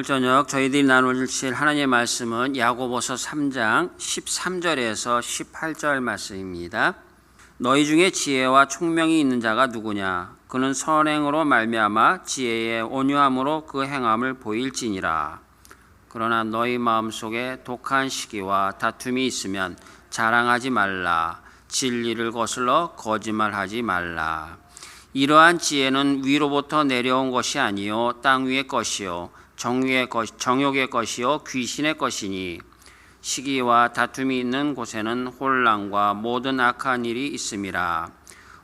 오늘 저녁 저희들이 나누실 하나님의 말씀은 야고보서 3장 13절에서 18절 말씀입니다. 너희 중에 지혜와 총명이 있는 자가 누구냐? 그는 선행으로 말미암아 지혜의 온유함으로 그 행함을 보일지니라. 그러나 너희 마음속에 독한 시기와 다툼이 있으면 자랑하지 말라. 진리를 거슬러 거짓말하지 말라. 이러한 지혜는 위로부터 내려온 것이 아니요 땅 위의 것이요 정욕의 것이요 귀신의 것이니 시기와 다툼이 있는 곳에는 혼란과 모든 악한 일이 있음이라.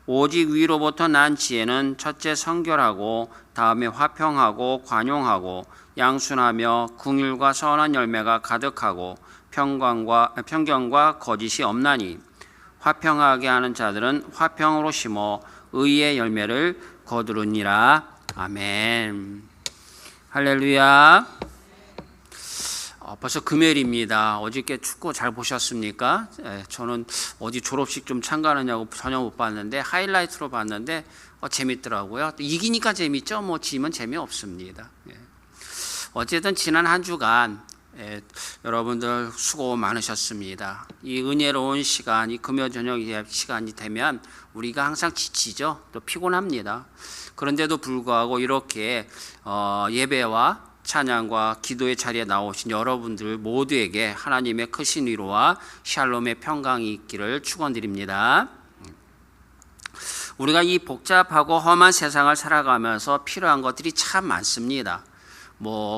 오직 위로부터 난 지혜는 첫째 성결하고 다음에 화평하고 관용하고 양순하며 긍휼과 선한 열매가 가득하고 편견과 거짓이 없나니 화평하게 하는 자들은 화평으로 심어 의의 열매를 거두느니라. 아멘. 할렐루야. 벌써 금요일입니다. 어저께 축구 잘 보셨습니까? 저는 어디 졸업식 좀 참가하느냐고 전혀 못 봤는데 하이라이트로 봤는데 재밌더라고요. 이기니까 재밌죠. 뭐 지면 재미없습니다. 어쨌든 지난 한 주간 여러분들 수고 많으셨습니다. 이 은혜로운 시간, 이 금요 저녁 시간이 되면 우리가 항상 지치죠. 또 피곤합니다. 그런데도 불구하고 이렇게 예배와 찬양과 기도의 자리에 나오신 여러분들 모두에게 하나님의 크신 위로와 샬롬의 평강이 있기를 축원드립니다. 우리가 이 복잡하고 험한 세상을 살아가면서 필요한 것들이 참 많습니다.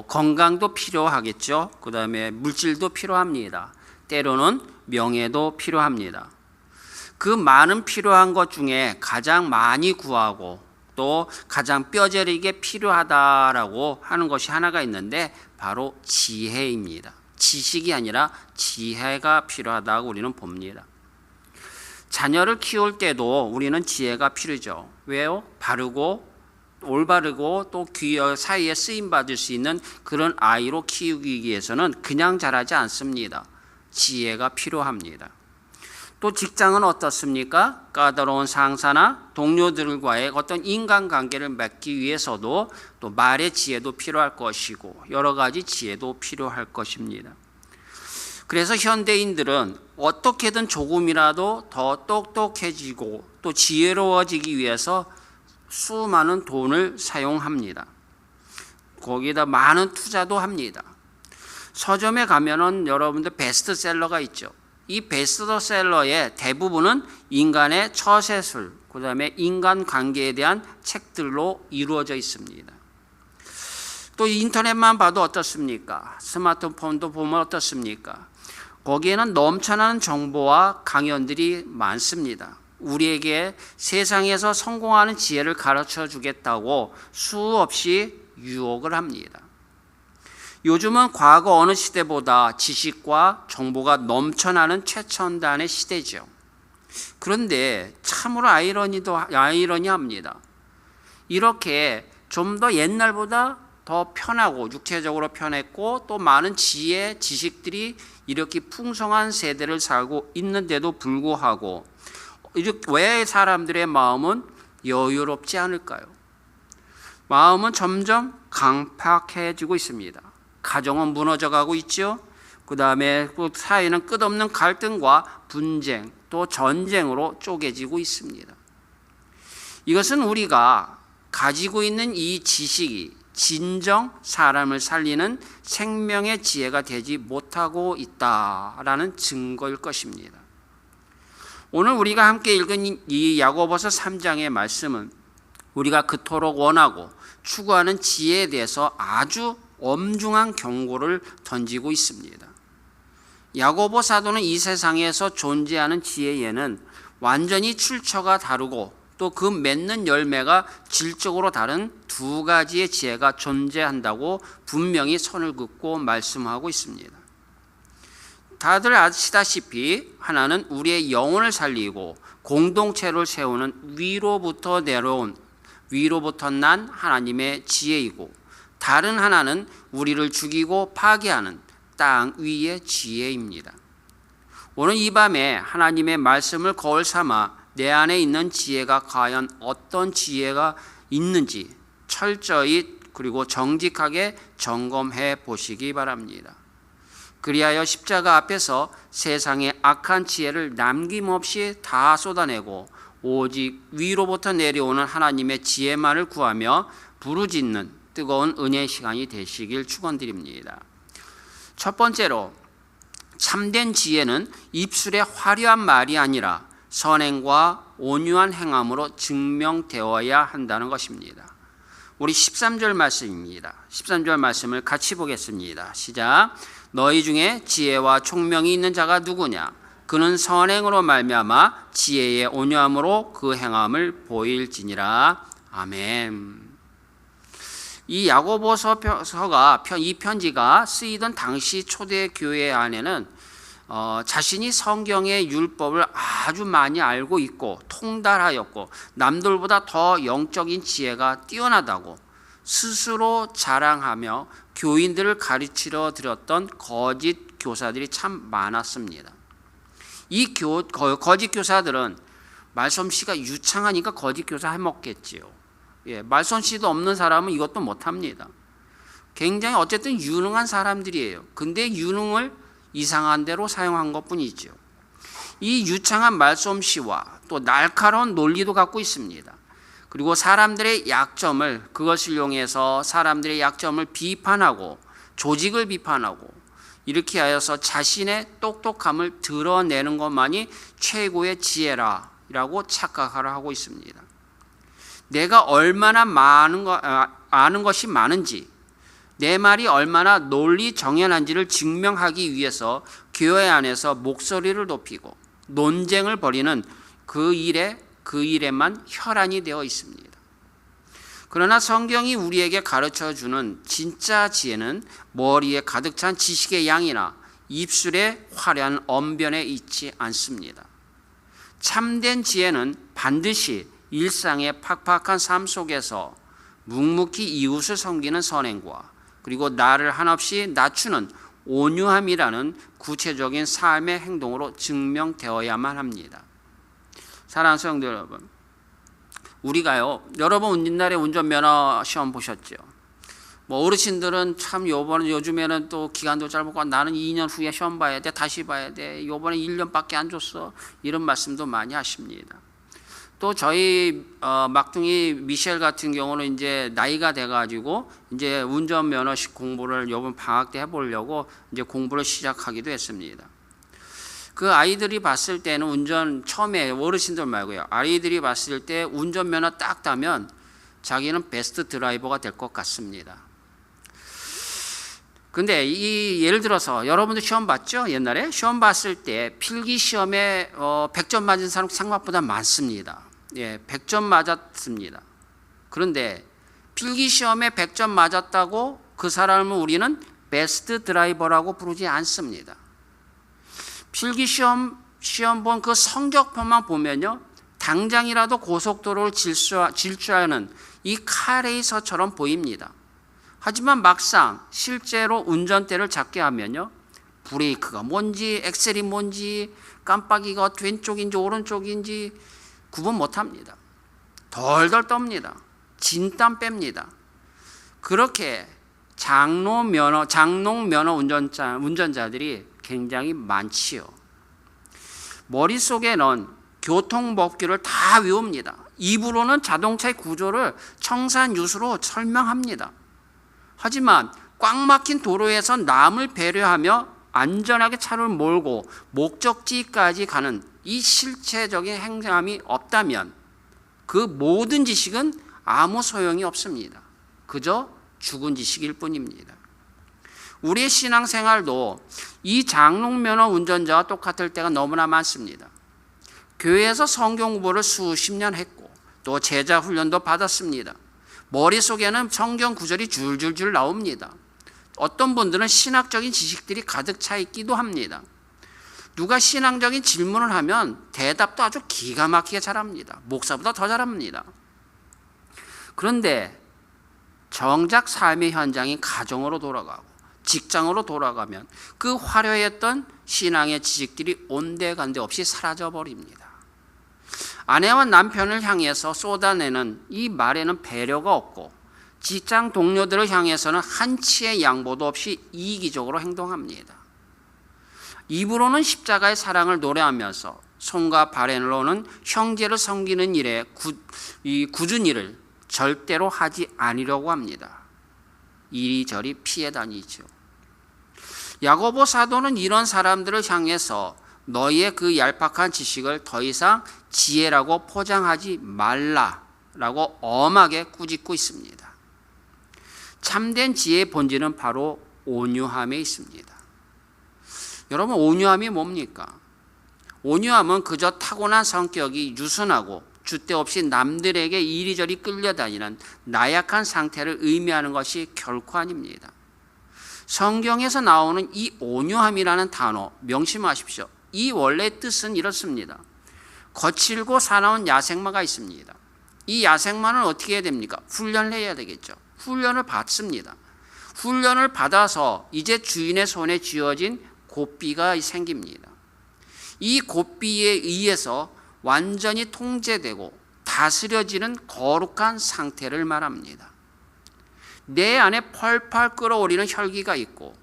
건강도 필요하겠죠. 그 다음에 물질도 필요합니다. 때로는 명예도 필요합니다. 그 많은 필요한 것 중에 가장 많이 구하고 또 가장 뼈저리게 필요하다라고 하는 것이 하나가 있는데 바로 지혜입니다. 지식이 아니라 지혜가 필요하다고 우리는 봅니다. 자녀를 키울 때도 우리는 지혜가 필요죠. 왜요? 바르고 올바르고 또 귀 사이에 쓰임받을 수 있는 그런 아이로 키우기 위해서는 그냥 자라지 않습니다. 지혜가 필요합니다. 또 직장은 어떻습니까? 까다로운 상사나 동료들과의 어떤 인간관계를 맺기 위해서도 또 말의 지혜도 필요할 것이고 여러 가지 지혜도 필요할 것입니다. 그래서 현대인들은 어떻게든 조금이라도 더 똑똑해지고 또 지혜로워지기 위해서 수많은 돈을 사용합니다. 거기다 많은 투자도 합니다. 서점에 가면은 여러분들 베스트셀러가 있죠. 이 베스트셀러의 대부분은 인간의 처세술, 그 다음에 인간관계에 대한 책들로 이루어져 있습니다. 또 인터넷만 봐도 어떻습니까? 스마트폰도 보면 어떻습니까? 거기에는 넘쳐나는 정보와 강연들이 많습니다. 우리에게 세상에서 성공하는 지혜를 가르쳐 주겠다고 수없이 유혹을 합니다. 요즘은 과거 어느 시대보다 지식과 정보가 넘쳐나는 최첨단의 시대죠. 그런데 참으로 아이러니합니다. 이렇게 좀 더 옛날보다 더 편하고 육체적으로 편했고 또 많은 지혜, 지식들이 이렇게 풍성한 세대를 살고 있는데도 불구하고 왜 사람들의 마음은 여유롭지 않을까요? 마음은 점점 강팍해지고 있습니다. 가정은 무너져가고 있죠. 그 다음에 사회는 끝없는 갈등과 분쟁 또 전쟁으로 쪼개지고 있습니다. 이것은 우리가 가지고 있는 이 지식이 진정 사람을 살리는 생명의 지혜가 되지 못하고 있다라는 증거일 것입니다. 오늘 우리가 함께 읽은 이 야고보서 3장의 말씀은 우리가 그토록 원하고 추구하는 지혜에 대해서 아주 엄중한 경고를 던지고 있습니다. 야고보 사도는 이 세상에서 존재하는 지혜에는 완전히 출처가 다르고 또 그 맺는 열매가 질적으로 다른 두 가지의 지혜가 존재한다고 분명히 선을 긋고 말씀하고 있습니다. 다들 아시다시피 하나는 우리의 영혼을 살리고 공동체를 세우는 위로부터 난 하나님의 지혜이고 다른 하나는 우리를 죽이고 파괴하는 땅 위의 지혜입니다. 오늘 이 밤에 하나님의 말씀을 거울 삼아 내 안에 있는 지혜가 과연 어떤 지혜가 있는지 철저히 그리고 정직하게 점검해 보시기 바랍니다. 그리하여 십자가 앞에서 세상의 악한 지혜를 남김없이 다 쏟아내고 오직 위로부터 내려오는 하나님의 지혜만을 구하며 부르짖는 뜨거운 은혜의 시간이 되시길 축원드립니다. 첫 번째로 참된 지혜는 입술의 화려한 말이 아니라 선행과 온유한 행함으로 증명되어야 한다는 것입니다. 우리 13절 말씀입니다. 13절 말씀을 같이 보겠습니다. 시작. 너희 중에 지혜와 총명이 있는 자가 누구냐? 그는 선행으로 말미암아 지혜의 온유함으로 그 행함을 보일지니라. 아멘. 이 야고보서가 이 편지가 쓰이던 당시 초대 교회 안에는 자신이 성경의 율법을 아주 많이 알고 있고 통달하였고 남들보다 더 영적인 지혜가 뛰어나다고 스스로 자랑하며 교인들을 가르치려 들었던 거짓 교사들이 참 많았습니다. 이 거짓 교사들은 말솜씨가 유창하니까 거짓 교사 해먹겠지요. 말솜씨도 없는 사람은 이것도 못합니다. 굉장히 어쨌든 유능한 사람들이에요. 근데 유능을 이상한 대로 사용한 것뿐이죠. 이 유창한 말솜씨와 또 날카로운 논리도 갖고 있습니다. 그리고 사람들의 약점을 그것을 이용해서 사람들의 약점을 비판하고 조직을 비판하고 이렇게 하여서 자신의 똑똑함을 드러내는 것만이 최고의 지혜라고 착각하려 하고 있습니다. 내가 얼마나 아는 것이 많은지 내 말이 얼마나 논리 정연한지를 증명하기 위해서 교회 안에서 목소리를 높이고 논쟁을 벌이는 그 일에만 혈안이 되어 있습니다. 그러나 성경이 우리에게 가르쳐주는 진짜 지혜는 머리에 가득 찬 지식의 양이나 입술의 화려한 언변에 있지 않습니다. 참된 지혜는 반드시 일상의 팍팍한 삶 속에서 묵묵히 이웃을 섬기는 선행과 그리고 나를 한없이 낮추는 온유함이라는 구체적인 삶의 행동으로 증명되어야만 합니다. 사랑하는 성도 여러분, 우리가요, 여러분 옛날에 운전면허 시험 보셨죠? 어르신들은 참 요즘에는 또 기간도 짧고 나는 2년 후에 시험 봐야 돼, 다시 봐야 돼, 요번에 1년밖에 안 줬어, 이런 말씀도 많이 하십니다. 또 저희 막둥이 미셸 같은 경우는 이제 나이가 돼가지고 이제 운전면허식 공부를 이번 방학 때 해보려고 이제 공부를 시작하기도 했습니다. 그 아이들이 봤을 때는 처음에 어르신들 말고요. 아이들이 봤을 때 운전면허 딱 따면 자기는 베스트 드라이버가 될 것 같습니다. 근데 예를 들어서 여러분도 시험 봤죠? 옛날에 시험 봤을 때 필기 시험에 100점 맞은 사람 생각보다 많습니다. 100점 맞았습니다. 그런데 필기 시험에 100점 맞았다고 그 사람을 우리는 베스트 드라이버라고 부르지 않습니다. 필기 시험 본 그 성적표만 보면요, 당장이라도 고속도로를 질주하는 이 카레이서처럼 보입니다. 하지만 막상 실제로 운전대를 잡게 하면요, 브레이크가 뭔지 엑셀이 뭔지 깜빡이가 왼쪽인지 오른쪽인지 구분 못합니다. 덜덜 떱니다. 진땀 뺍니다. 그렇게 장롱 면허 운전자들이 굉장히 많지요. 머릿속에는 교통법규를 다 외웁니다. 입으로는 자동차의 구조를 청산유수로 설명합니다. 하지만 꽉 막힌 도로에서 남을 배려하며 안전하게 차를 몰고 목적지까지 가는 이 실체적인 행함이 없다면 그 모든 지식은 아무 소용이 없습니다. 그저 죽은 지식일 뿐입니다. 우리의 신앙생활도 이 장롱면허 운전자와 똑같을 때가 너무나 많습니다. 교회에서 성경 공부를 수십 년 했고 또 제자 훈련도 받았습니다. 머릿속에는 성경 구절이 줄줄줄 나옵니다. 어떤 분들은 신학적인 지식들이 가득 차 있기도 합니다. 누가 신앙적인 질문을 하면 대답도 아주 기가 막히게 잘합니다. 목사보다 더 잘합니다. 그런데 정작 삶의 현장인 가정으로 돌아가고 직장으로 돌아가면 그 화려했던 신앙의 지식들이 온데간데 없이 사라져버립니다. 아내와 남편을 향해서 쏟아내는 이 말에는 배려가 없고 직장 동료들을 향해서는 한치의 양보도 없이 이기적으로 행동합니다. 입으로는 십자가의 사랑을 노래하면서 손과 발로는 형제를 섬기는 일에 굳은 일을 절대로 하지 아니려고 합니다. 이리저리 피해 다니죠. 야고보 사도는 이런 사람들을 향해서 너희의 그 얄팍한 지식을 더 이상 지혜라고 포장하지 말라라고 엄하게 꾸짖고 있습니다. 참된 지혜의 본질은 바로 온유함에 있습니다. 여러분, 온유함이 뭡니까? 온유함은 그저 타고난 성격이 유순하고 줏대 없이 남들에게 이리저리 끌려다니는 나약한 상태를 의미하는 것이 결코 아닙니다. 성경에서 나오는 이 온유함이라는 단어 명심하십시오. 이 원래의 뜻은 이렇습니다. 거칠고 사나운 야생마가 있습니다. 이 야생마는 어떻게 해야 됩니까? 훈련을 해야 되겠죠. 훈련을 받습니다. 훈련을 받아서 이제 주인의 손에 쥐어진 고삐가 생깁니다. 이 고삐에 의해서 완전히 통제되고 다스려지는 거룩한 상태를 말합니다. 내 안에 펄펄 끓어오르는 혈기가 있고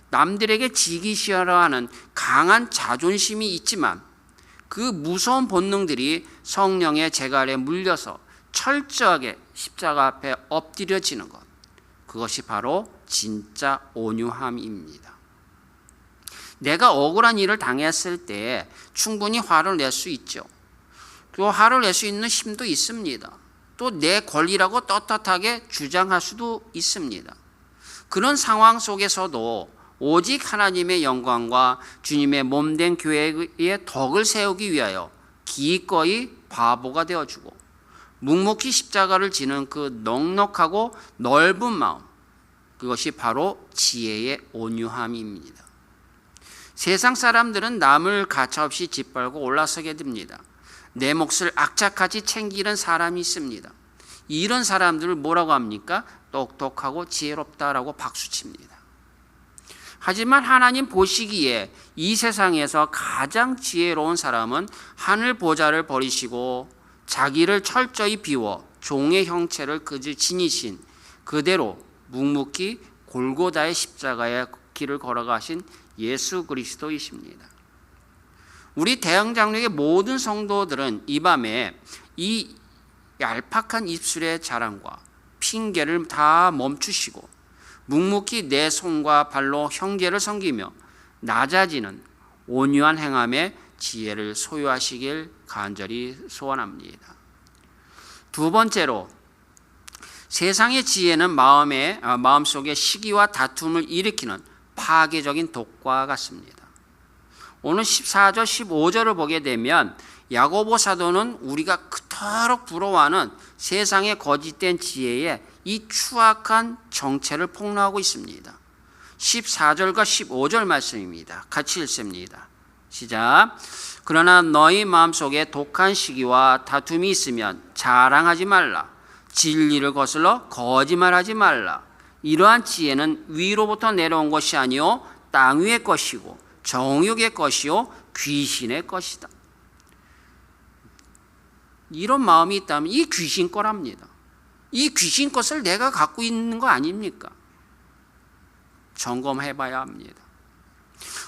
남들에게 지기 싫어하는 강한 자존심이 있지만 그 무서운 본능들이 성령의 재갈에 물려서 철저하게 십자가 앞에 엎드려지는 것, 그것이 바로 진짜 온유함입니다. 내가 억울한 일을 당했을 때 충분히 화를 낼 수 있죠. 또 화를 낼 수 있는 힘도 있습니다. 또 내 권리라고 떳떳하게 주장할 수도 있습니다. 그런 상황 속에서도 오직 하나님의 영광과 주님의 몸된 교회의 덕을 세우기 위하여 기꺼이 바보가 되어주고 묵묵히 십자가를 지는 그 넉넉하고 넓은 마음, 그것이 바로 지혜의 온유함입니다. 세상 사람들은 남을 가차없이 짓밟고 올라서게 됩니다. 내 몫을 악착같이 챙기는 사람이 있습니다. 이런 사람들을 뭐라고 합니까? 똑똑하고 지혜롭다라고 박수칩니다. 하지만 하나님 보시기에 이 세상에서 가장 지혜로운 사람은 하늘 보좌를 버리시고 자기를 철저히 비워 종의 형체를 지니신 그대로 묵묵히 골고다의 십자가의 길을 걸어가신 예수 그리스도이십니다. 우리 대형장로의 모든 성도들은 이 밤에 이 얄팍한 입술의 자랑과 핑계를 다 멈추시고 묵묵히 내 손과 발로 형제를 섬기며 낮아지는 온유한 행함의 지혜를 소유하시길 간절히 소원합니다. 두 번째로, 세상의 지혜는 마음속에 시기와 다툼을 일으키는 파괴적인 독과 같습니다. 오늘 14절 15절을 보게 되면 야고보 사도는 우리가 그토록 부러워하는 세상의 거짓된 지혜에 이 추악한 정체를 폭로하고 있습니다. 14절과 15절 말씀입니다. 같이 읽습니다. 시작. 그러나 너희 마음속에 독한 시기와 다툼이 있으면 자랑하지 말라. 진리를 거슬러 거짓말하지 말라. 이러한 지혜는 위로부터 내려온 것이 아니요 땅 위의 것이고 정욕의 것이요 귀신의 것이다. 이런 마음이 있다면 이 귀신 거랍니다. 이 귀신 것을 내가 갖고 있는 거 아닙니까? 점검해봐야 합니다.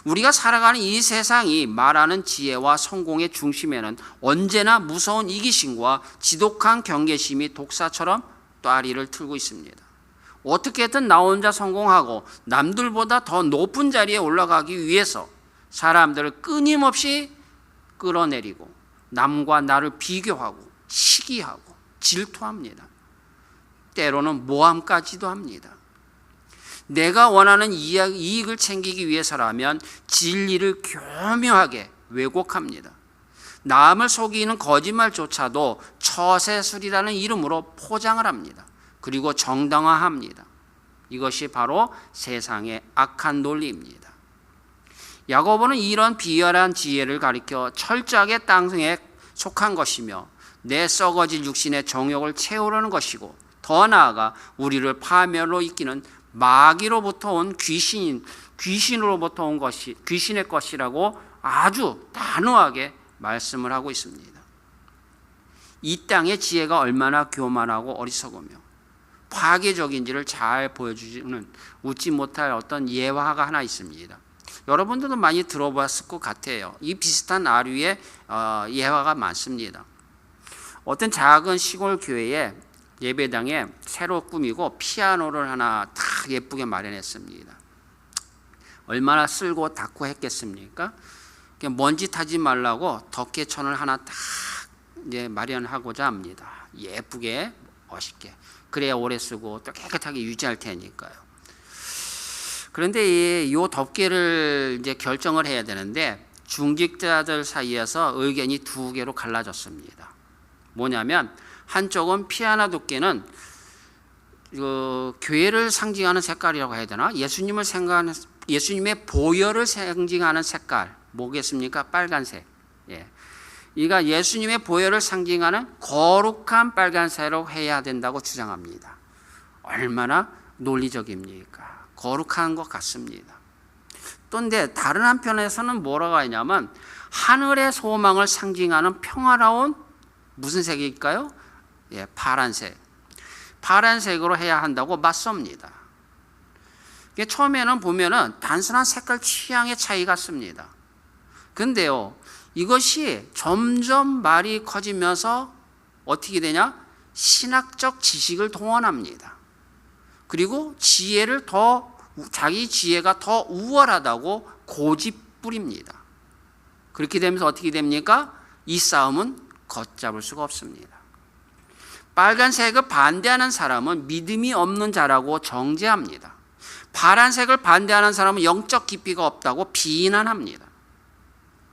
우리가 살아가는 이 세상이 말하는 지혜와 성공의 중심에는 언제나 무서운 이기심과 지독한 경계심이 독사처럼 따리를 틀고 있습니다. 어떻게든 나 혼자 성공하고 남들보다 더 높은 자리에 올라가기 위해서 사람들을 끊임없이 끌어내리고 남과 나를 비교하고 시기하고 질투합니다. 때로는 모함까지도 합니다. 내가 원하는 이익을 챙기기 위해서라면 진리를 교묘하게 왜곡합니다. 남을 속이는 거짓말조차도 처세술이라는 이름으로 포장을 합니다. 그리고 정당화합니다. 이것이 바로 세상의 악한 논리입니다. 야고보는 이런 비열한 지혜를 가리켜 철저하게 땅에 속한 것이며 내 썩어질 육신의 정욕을 채우려는 것이고 더 나아가 우리를 파멸로 이끄는 마귀로부터 온 귀신으로부터 온 것이 귀신의 것이라고 아주 단호하게 말씀을 하고 있습니다. 이 땅의 지혜가 얼마나 교만하고 어리석으며 파괴적인지를 잘 보여주는 웃지 못할 어떤 예화가 하나 있습니다. 여러분들도 많이 들어봤을 것 같아요. 이 비슷한 아류의 예화가 많습니다. 어떤 작은 시골 교회에 예배당에 새로 꾸미고 피아노를 하나 딱 예쁘게 마련했습니다. 얼마나 쓸고 닦고 했겠습니까? 먼지 타지 말라고 덮개천을 하나 딱 이제 마련하고자 합니다. 예쁘게 멋있게. 그래야 오래 쓰고 또 깨끗하게 유지할 테니까요. 그런데 이 덮개를 이제 결정을 해야 되는데 중직자들 사이에서 의견이 두 개로 갈라졌습니다. 뭐냐면 한쪽은 피아노 덮개는 교회를 상징하는 색깔이라고 해야 되나? 예수님의 보혈을 상징하는 색깔 뭐겠습니까? 빨간색. 예. 이가 예수님의 보혈을 상징하는 거룩한 빨간색으로 해야 된다고 주장합니다. 얼마나 논리적입니까? 거룩한 것 같습니다. 그런데 다른 한편에서는 뭐라고 하냐면 하늘의 소망을 상징하는 평화로운 무슨 색일까요? 예, 파란색. 파란색으로 해야 한다고 맞섭니다. 처음에는 보면은 단순한 색깔 취향의 차이 같습니다. 근데요, 이것이 점점 말이 커지면서 어떻게 되냐? 신학적 지식을 동원합니다. 그리고 자기 지혜가 더 우월하다고 고집 부립니다. 그렇게 되면서 어떻게 됩니까? 이 싸움은 걷잡을 수가 없습니다. 빨간색을 반대하는 사람은 믿음이 없는 자라고 정죄합니다. 파란색을 반대하는 사람은 영적 깊이가 없다고 비난합니다.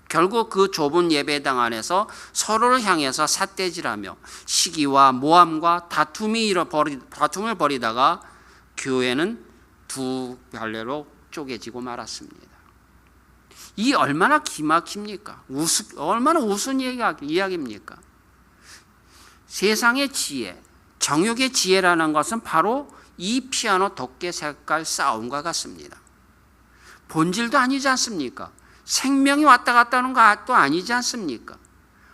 결국 그 좁은 예배당 안에서 서로를 향해서 삿대질하며 시기와 모함과 다툼을 벌이다가 교회는 두 갈래로 쪼개지고 말았습니다. 이 얼마나 기막힙니까? 얼마나 우스운 이야기입니까? 세상의 지혜, 정욕의 지혜라는 것은 바로 이 피아노 덮개 색깔 싸움과 같습니다. 본질도 아니지 않습니까? 생명이 왔다 갔다 하는 것도 아니지 않습니까?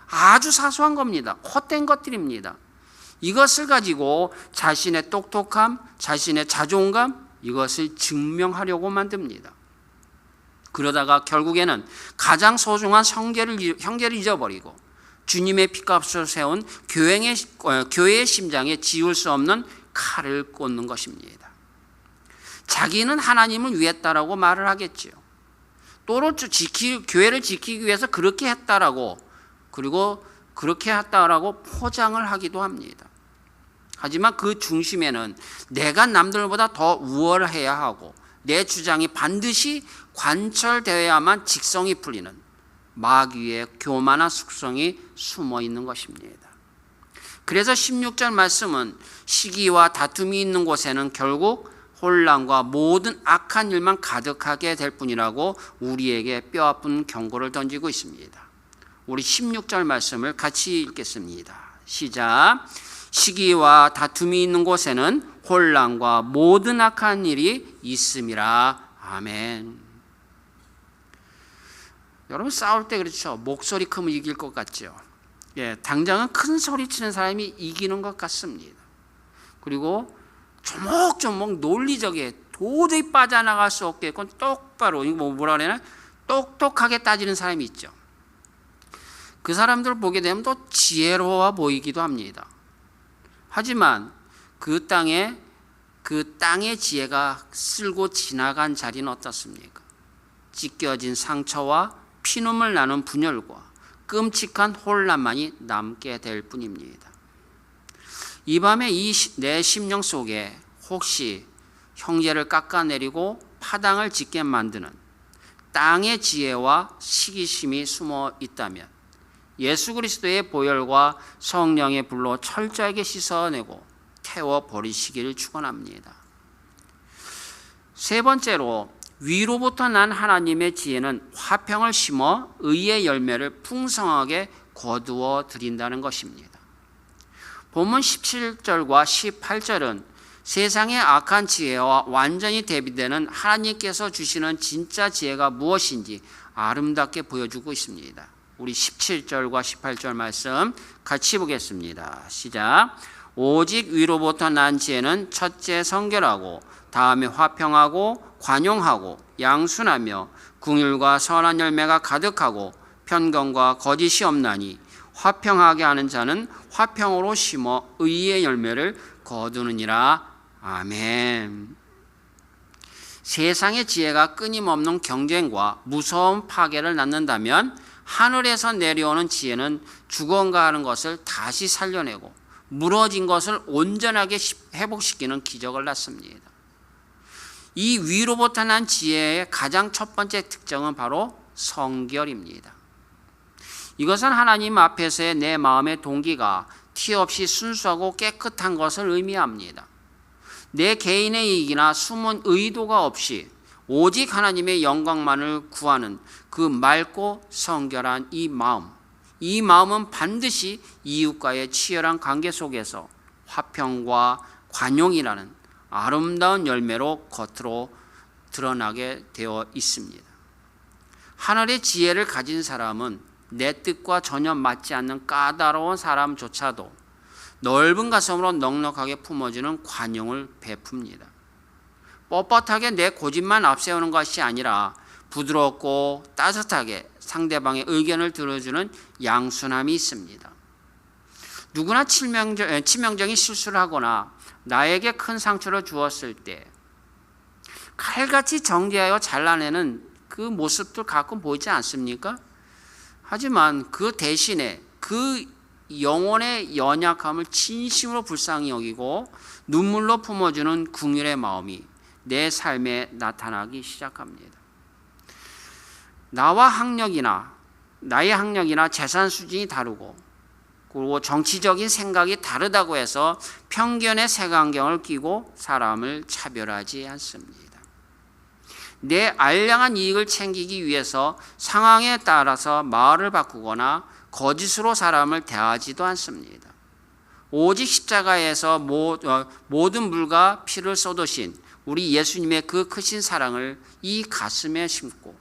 아주 사소한 겁니다. 헛된 것들입니다. 이것을 가지고 자신의 똑똑함, 자신의 자존감, 이것을 증명하려고 만듭니다. 그러다가 결국에는 가장 소중한 형제를 잊어버리고 주님의 피값을 세운 교회의 심장에 지울 수 없는 칼을 꽂는 것입니다. 자기는 하나님을 위했다라고 말을 하겠지요. 또는 교회를 지키기 위해서 그렇게 했다라고, 그리고 그렇게 했다라고 포장을 하기도 합니다. 하지만 그 중심에는 내가 남들보다 더 우월해야 하고 내 주장이 반드시 관철되어야만 직성이 풀리는 마귀의 교만한 숙성이 숨어 있는 것입니다. 그래서 16절 말씀은 시기와 다툼이 있는 곳에는 결국 혼란과 모든 악한 일만 가득하게 될 뿐이라고 우리에게 뼈아픈 경고를 던지고 있습니다. 우리 16절 말씀을 같이 읽겠습니다. 시작. 시기와 다툼이 있는 곳에는 혼란과 모든 악한 일이 있음이라. 아멘. 여러분 싸울 때 그렇죠. 목소리 크면 이길 것 같죠. 예, 당장은 큰 소리 치는 사람이 이기는 것 같습니다. 그리고 조목조목 논리적에 도저히 빠져나갈 수 없게끔 똑바로 뭐라 그래나 똑똑하게 따지는 사람이 있죠. 그 사람들을 보게 되면 또 지혜로워 보이기도 합니다. 하지만 그 땅의 지혜가 쓸고 지나간 자리는 어떻습니까? 찢겨진 상처와 피눈물 나는 분열과 끔찍한 혼란만이 남게 될 뿐입니다. 이 밤에 내 심령 속에 혹시 형제를 깎아내리고 파당을 짓게 만드는 땅의 지혜와 시기심이 숨어 있다면 예수 그리스도의 보혈과 성령의 불로 철저하게 씻어내고 태워버리시기를 축원합니다. 세 번째로 위로부터 난 하나님의 지혜는 화평을 심어 의의 열매를 풍성하게 거두어 드린다는 것입니다. 본문 17절과 18절은 세상의 악한 지혜와 완전히 대비되는 하나님께서 주시는 진짜 지혜가 무엇인지 아름답게 보여주고 있습니다. 우리 17절과 18절 말씀 같이 보겠습니다. 시작. 오직 위로부터 난 지혜는 첫째 성결하고 다음에 화평하고 관용하고 양순하며 긍휼과 선한 열매가 가득하고 편견과 거짓이 없나니 화평하게 하는 자는 화평으로 심어 의의 열매를 거두느니라. 아멘. 세상의 지혜가 끊임없는 경쟁과 무서운 파괴를 낳는다면 하늘에서 내려오는 지혜는 죽어가는 것을 다시 살려내고 무너진 것을 온전하게 회복시키는 기적을 낳습니다. 이 위로부터 난 지혜의 가장 첫 번째 특징은 바로 성결입니다. 이것은 하나님 앞에서의 내 마음의 동기가 티 없이 순수하고 깨끗한 것을 의미합니다. 내 개인의 이익이나 숨은 의도가 없이 오직 하나님의 영광만을 구하는 그 맑고 성결한 이 마음은 반드시 이웃과의 치열한 관계 속에서 화평과 관용이라는 아름다운 열매로 겉으로 드러나게 되어 있습니다. 하늘의 지혜를 가진 사람은 내 뜻과 전혀 맞지 않는 까다로운 사람조차도 넓은 가슴으로 넉넉하게 품어주는 관용을 베풉니다. 뻣뻣하게 내 고집만 앞세우는 것이 아니라 부드럽고 따뜻하게 상대방의 의견을 들어주는 양순함이 있습니다. 누구나 치명적인 실수를 하거나 나에게 큰 상처를 주었을 때 칼같이 정리하여 잘라내는 그 모습들 가끔 보이지 않습니까? 하지만 그 대신에 그 영혼의 연약함을 진심으로 불쌍히 여기고 눈물로 품어주는 긍휼의 마음이 내 삶에 나타나기 시작합니다. 나의 학력이나 재산 수준이 다르고 그리고 정치적인 생각이 다르다고 해서 편견의 색안경을 끼고 사람을 차별하지 않습니다. 내 알량한 이익을 챙기기 위해서 상황에 따라서 말을 바꾸거나 거짓으로 사람을 대하지도 않습니다. 오직 십자가에서 모든 물과 피를 쏟으신 우리 예수님의 그 크신 사랑을 이 가슴에 심고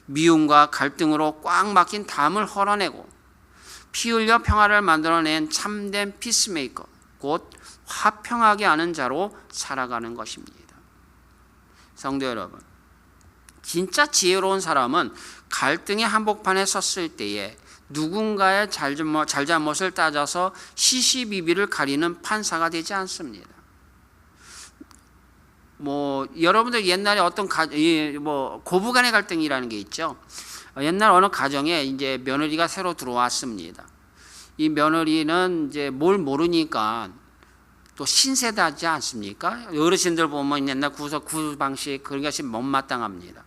미움과 갈등으로 꽉 막힌 담을 헐어내고 피 흘려 평화를 만들어낸 참된 피스메이커, 곧 화평하게 하는 자로 살아가는 것입니다. 성도 여러분, 진짜 지혜로운 사람은 갈등의 한복판에 섰을 때에 누군가의 잘잘못을 따져서 시시비비를 가리는 판사가 되지 않습니다. 여러분들 옛날에 어떤 고부간의 갈등이라는 게 있죠. 옛날 어느 가정에 이제 며느리가 새로 들어왔습니다. 이 며느리는 이제 뭘 모르니까 또 신세대하지 않습니까? 어르신들 보면 옛날 구석 방식 그런 것이 못마땅합니다.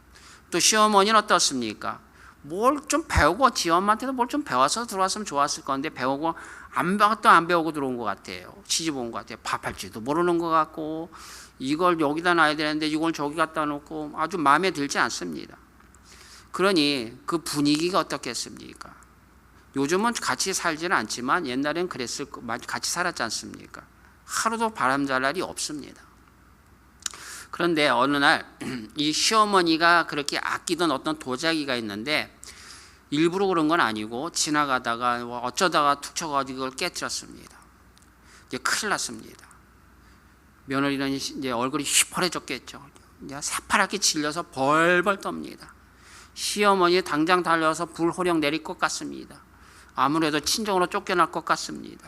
또 시어머니는 어떻습니까? 뭘 좀 배우고 지 엄마한테도 뭘 좀 배워서 들어왔으면 좋았을 건데 배우고 안 배우고 들어온 것 같아요. 시집 온 것 같아요. 밥할 줄도 모르는 것 같고 이걸 여기다 놔야 되는데 이걸 저기 갖다 놓고 아주 마음에 들지 않습니다. 그러니 그 분위기가 어떻겠습니까? 요즘은 같이 살지는 않지만 옛날엔 같이 살았지 않습니까? 하루도 바람 잘 날이 없습니다. 그런데 어느 날 이 시어머니가 그렇게 아끼던 어떤 도자기가 있는데 일부러 그런 건 아니고 지나가다가 어쩌다가 툭 쳐가지고 그걸 깨뜨렸습니다. 이제 큰일 났습니다. 며느리는 이제 얼굴이 휘파래졌겠죠. 이제 새파랗게 질려서 벌벌 떱니다. 시어머니 당장 달려서 불호령 내릴 것 같습니다. 아무래도 친정으로 쫓겨날 것 같습니다.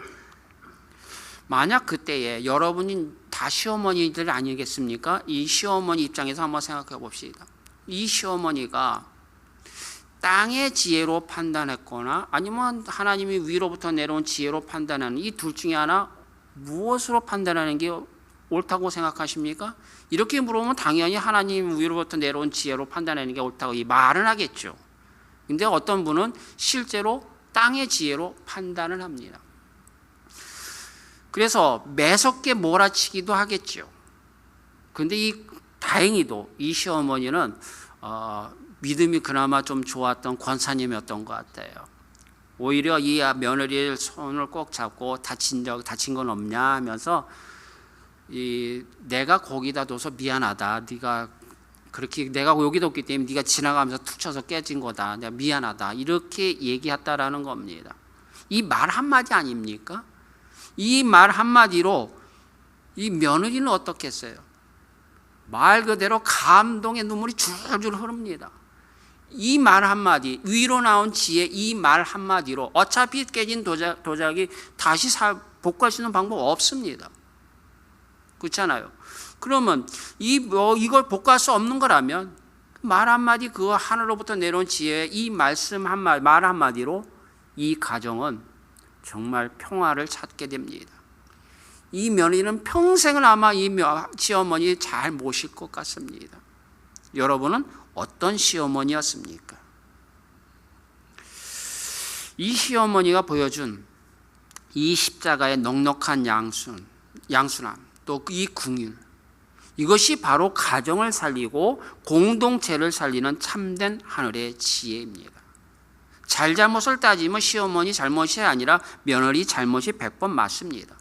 만약 그때에 여러분이 다 시어머니들 아니겠습니까? 이 시어머니 입장에서 한번 생각해 봅시다. 이 시어머니가 땅의 지혜로 판단했거나 아니면 하나님이 위로부터 내려온 지혜로 판단하는 이 둘 중에 하나 무엇으로 판단하는 게 옳다고 생각하십니까? 이렇게 물어보면 당연히 하나님 위로부터 내려온 지혜로 판단하는 게 옳다고 이 말은 하겠죠. 근데 어떤 분은 실제로 땅의 지혜로 판단을 합니다. 그래서 매섭게 몰아치기도 하겠죠. 그런데 다행히도 이 시어머니는 믿음이 그나마 좀 좋았던 권사님이었던 것 같아요. 오히려 이 며느리의 손을 꼭 잡고 다친 건 없냐 하면서 내가 거기다 둬서 미안하다. 내가 여기 뒀기 때문에 네가 지나가면서 툭 쳐서 깨진 거다. 내가 미안하다. 이렇게 얘기했다라는 겁니다. 이 말 한마디 아닙니까? 이 말 한마디로 이 며느리는 어떻겠어요? 말 그대로 감동의 눈물이 줄줄 흐릅니다. 이 말 한마디, 위로 나온 지혜 이 말 한마디로 어차피 깨진 도자기 다시 복구할 수 있는 방법 없습니다. 그렇잖아요. 그러면 이걸 복구할 수 없는 거라면 말 한마디, 그 하늘로부터 내려온 지혜 이 말씀 한마디, 말 한마디로 이 가정은 정말 평화를 찾게 됩니다. 이 며느리는 평생을 아마 이 시어머니 잘 모실 것 같습니다. 여러분은 어떤 시어머니였습니까? 이 시어머니가 보여준 이 십자가의 넉넉한 양순함, 또 이 궁율, 이것이 바로 가정을 살리고 공동체를 살리는 참된 하늘의 지혜입니다. 잘잘못을 따지면 시어머니 잘못이 아니라 며느리 잘못이 100번 맞습니다.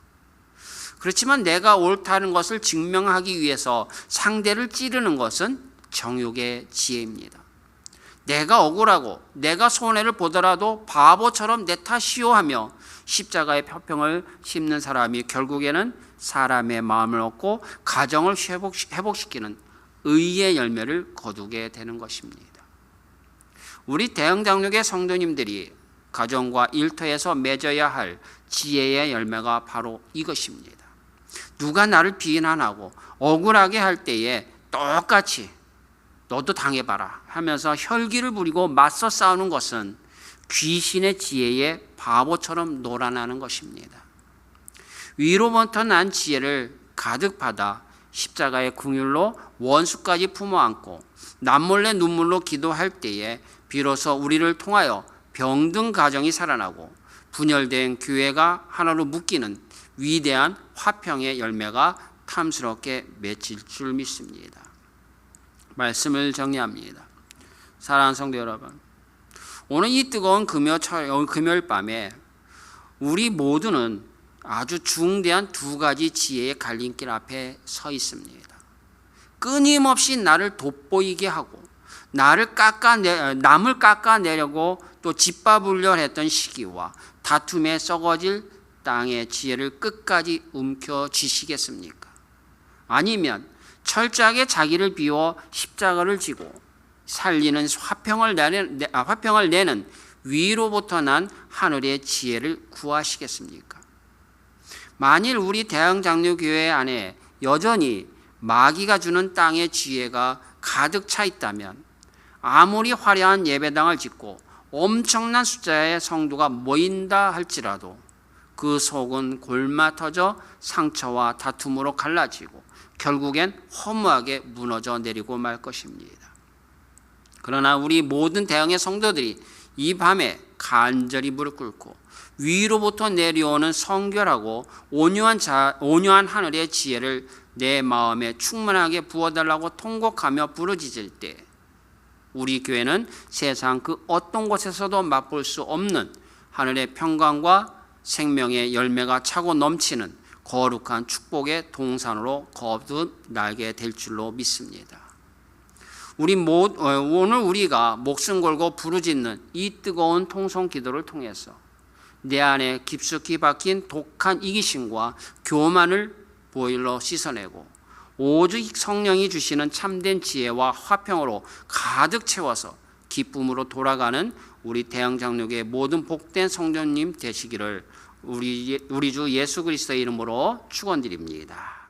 그렇지만 내가 옳다는 것을 증명하기 위해서 상대를 찌르는 것은 정욕의 지혜입니다. 내가 억울하고 내가 손해를 보더라도 바보처럼 내 탓이요 하며 십자가의 표평을 씹는 사람이 결국에는 사람의 마음을 얻고 가정을 회복시키는 의의 열매를 거두게 되는 것입니다. 우리 대흥장로교 성도님들이 가정과 일터에서 맺어야 할 지혜의 열매가 바로 이것입니다. 누가 나를 비난하고 억울하게 할 때에 똑같이 너도 당해봐라 하면서 혈기를 부리고 맞서 싸우는 것은 귀신의 지혜에 바보처럼 놀아나는 것입니다. 위로부터 난 지혜를 가득 받아 십자가의 궁율로 원수까지 품어안고 남몰래 눈물로 기도할 때에 비로소 우리를 통하여 병든 가정이 살아나고 분열된 교회가 하나로 묶이는 위대한 화평의 열매가 탐스럽게 맺힐 줄 믿습니다. 말씀을 정리합니다. 사랑하는 성도 여러분, 오늘 이 뜨거운 금요일 밤에 우리 모두는 아주 중대한 두 가지 지혜의 갈림길 앞에 서 있습니다. 끊임없이 나를 돋보이게 하고 남을 깎아내려고 또 짓밟으려 했던 시기와 다툼에 썩어질 땅의 지혜를 끝까지 움켜쥐시겠습니까? 아니면 철저하게 자기를 비워 십자가를 지고 살리는 화평을 내는 위로부터 난 하늘의 지혜를 구하시겠습니까? 만일 우리 대흥장로교회 안에 여전히 마귀가 주는 땅의 지혜가 가득 차 있다면 아무리 화려한 예배당을 짓고 엄청난 숫자의 성도가 모인다 할지라도 그 속은 골마 터져 상처와 다툼으로 갈라지고 결국엔 허무하게 무너져 내리고 말 것입니다. 그러나 우리 모든 대흥의 성도들이 이 밤에 간절히 무릎 꿇고 위로부터 내려오는 성결하고 온유한 하늘의 지혜를 내 마음에 충만하게 부어달라고 통곡하며 부르짖을 때 우리 교회는 세상 그 어떤 곳에서도 맛볼 수 없는 하늘의 평강과 생명의 열매가 차고 넘치는 거룩한 축복의 동산으로 거듭나게 될 줄로 믿습니다. 오늘 우리가 목숨 걸고 부르짖는 이 뜨거운 통성 기도를 통해서 내 안에 깊숙이 박힌 독한 이기심과 교만을 보일러 씻어내고 오직 성령이 주시는 참된 지혜와 화평으로 가득 채워서 기쁨으로 돌아가는 우리 대흥장로교의 모든 복된 성도님 되시기를 우리 주 예수 그리스도의 이름으로 축원드립니다.